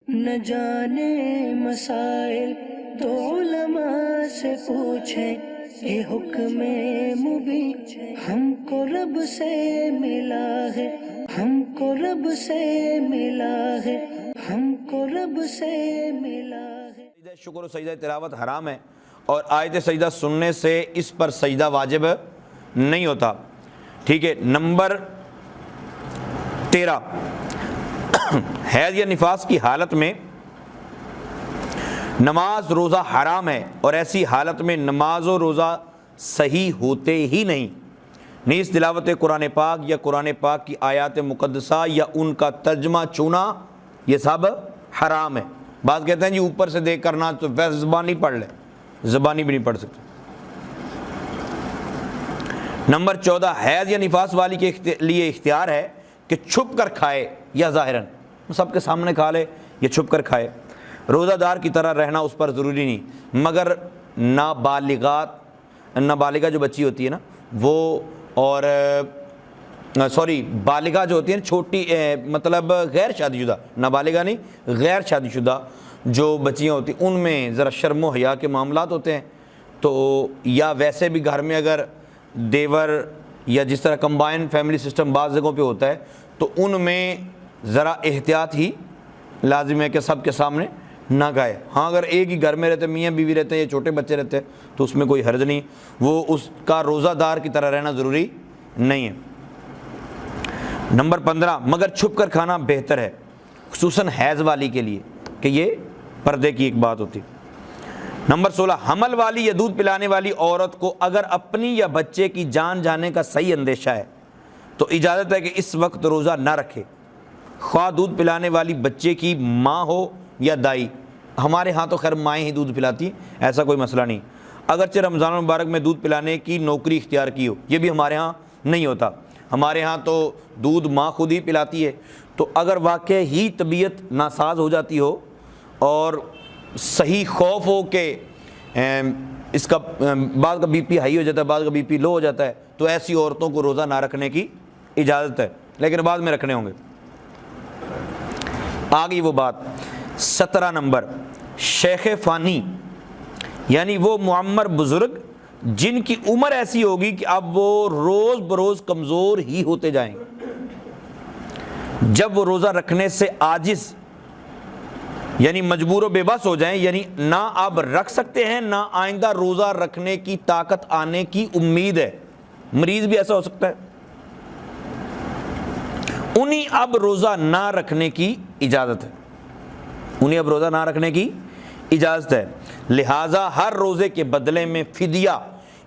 نہ جانے مسائل تو علماء سے پوچھیں، یہ حکم مبین ہم کو رب سے ملا ہے، ہم کو رب سے ملا ہے، ہم کو رب سے ملا ہے۔ سجدہ شکر و سجدہ تلاوت حرام ہے، اور آیت سجدہ سننے سے اس پر سجدہ واجب نہیں ہوتا۔ ٹھیک ہے، نمبر 13، حیض یا نفاس کی حالت میں نماز روزہ حرام ہے، اور ایسی حالت میں نماز و روزہ صحیح ہوتے ہی نہیں۔ نیز تلاوت قرآن پاک یا قرآن پاک کی آیات مقدسہ یا ان کا ترجمہ چونا، یہ سب حرام ہے۔ بعض کہتے ہیں جی اوپر سے دیکھ کرنا تو ویسے زبانی پڑھ لے، زبانی بھی نہیں پڑھ سکتے۔ نمبر 14، حیض یا نفاس والی کے لیے اختیار ہے کہ چھپ کر کھائے یا ظاہراً، سب کے سامنے کھا لے یا چھپ کر کھائے۔ روزہ دار کی طرح رہنا اس پر ضروری نہیں، مگر نابالغہ جو بچی ہوتی ہے نا وہ، اور بالغہ جو ہوتی ہے نا چھوٹی، مطلب غیر شادی شدہ، نابالغہ نہیں، غیر شادی شدہ جو بچیاں ہوتی ہیں ان میں ذرا شرم و حیا کے معاملات ہوتے ہیں، تو یا ویسے بھی گھر میں اگر دیور یا جس طرح کمبائن فیملی سسٹم بعض جگہوں پہ ہوتا ہے تو ان میں ذرا احتیاط ہی لازم ہے کہ سب کے سامنے نہ گائے۔ ہاں اگر ایک ہی گھر میں رہتے، میاں بیوی رہتے ہیں یا چھوٹے بچے رہتے ہیں تو اس میں کوئی حرج نہیں، وہ اس کا روزہ دار کی طرح رہنا ضروری نہیں ہے۔ نمبر 15، مگر چھپ کر کھانا بہتر ہے، خصوصاً حیض والی کے لیے، کہ یہ پردے کی ایک بات ہوتی۔ نمبر 16، حمل والی یا دودھ پلانے والی عورت کو اگر اپنی یا بچے کی جان جانے کا صحیح اندیشہ ہے تو اجازت ہے کہ اس وقت روزہ نہ رکھے، خواہ دودھ پلانے والی بچے کی ماں ہو یا دائی۔ ہمارے ہاں تو خیر مائیں ہی دودھ پلاتی ہیں، ایسا کوئی مسئلہ نہیں، اگرچہ رمضان المبارک میں دودھ پلانے کی نوکری اختیار کی ہو، یہ بھی ہمارے ہاں نہیں ہوتا۔ ہمارے ہاں تو دودھ ماں خود ہی پلاتی ہے، تو اگر واقع ہی طبیعت ناساز ہو جاتی ہو اور صحیح خوف ہو کہ اس کا بعض کا بی پی ہائی ہو جاتا ہے، بعض کا بی پی لو ہو جاتا ہے، تو ایسی عورتوں کو روزہ نہ رکھنے کی اجازت ہے، لیکن بعد میں رکھنے ہوں گے۔ آگئی وہ بات 17 نمبر، شیخ فانی یعنی وہ معمر بزرگ جن کی عمر ایسی ہوگی کہ اب وہ روز بروز کمزور ہی ہوتے جائیں، جب وہ روزہ رکھنے سے عاجز یعنی مجبور و بے بس ہو جائیں، یعنی نہ اب رکھ سکتے ہیں نہ آئندہ روزہ رکھنے کی طاقت آنے کی امید ہے، مریض بھی ایسا ہو سکتا ہے، انہیں اب روزہ نہ رکھنے کی اجازت ہے، انہیں اب روزہ نہ رکھنے کی اجازت ہے۔ لہٰذا ہر روزے کے بدلے میں فدیہ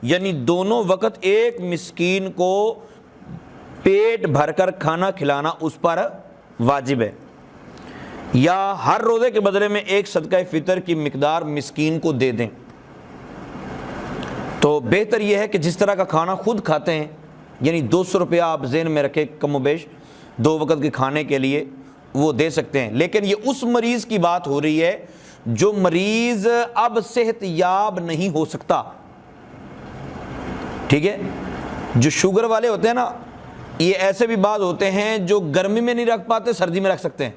یعنی دونوں وقت ایک مسکین کو پیٹ بھر کر کھانا کھلانا اس پر واجب ہے، یا ہر روزے کے بدلے میں ایک صدقہ فطر کی مقدار مسکین کو دے دیں۔ تو بہتر یہ ہے کہ جس طرح کا کھانا خود کھاتے ہیں، یعنی 200 روپیہ آپ ذہن میں رکھیں کم و بیش 2 وقت کے کھانے کے لیے وہ دے سکتے ہیں، لیکن یہ اس مریض کی بات ہو رہی ہے جو مریض اب صحت یاب نہیں ہو سکتا۔ ٹھیک ہے، جو شوگر والے ہوتے ہیں نا، یہ ایسے بھی بعض ہوتے ہیں جو گرمی میں نہیں رکھ پاتے، سردی میں رکھ سکتے ہیں،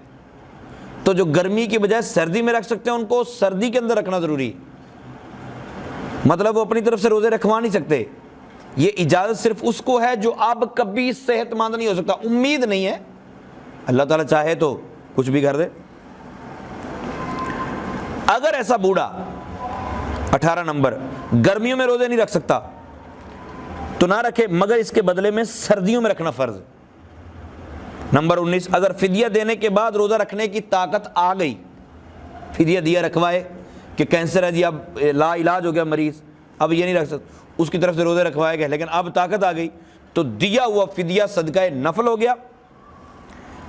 تو جو گرمی کی بجائے سردی میں رکھ سکتے ہیں ان کو سردی کے اندر رکھنا ضروری ہے، مطلب وہ اپنی طرف سے روزے رکھوا نہیں سکتے، یہ اجازت صرف اس کو ہے جو اب کبھی صحت مند نہیں ہو سکتا، امید نہیں ہے، اللہ تعالیٰ چاہے تو کچھ بھی کر دے۔ اگر ایسا بوڑھا 18 نمبر گرمیوں میں روزے نہیں رکھ سکتا تو نہ رکھے، مگر اس کے بدلے میں سردیوں میں رکھنا فرض ہے۔ نمبر 19، اگر فدیہ دینے کے بعد روزہ رکھنے کی طاقت آ گئی، فدیہ دیا رکھوائے کہ کینسر ہے جی اب لا علاج ہو گیا مریض، اب یہ نہیں رکھ سکتا، اس کی طرف سے روزے رکھوائے گئے، لیکن اب طاقت آ گئی تو دیا ہوا فدیہ صدقہ نفل ہو گیا،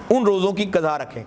ان روزوں کی قضا رکھیں۔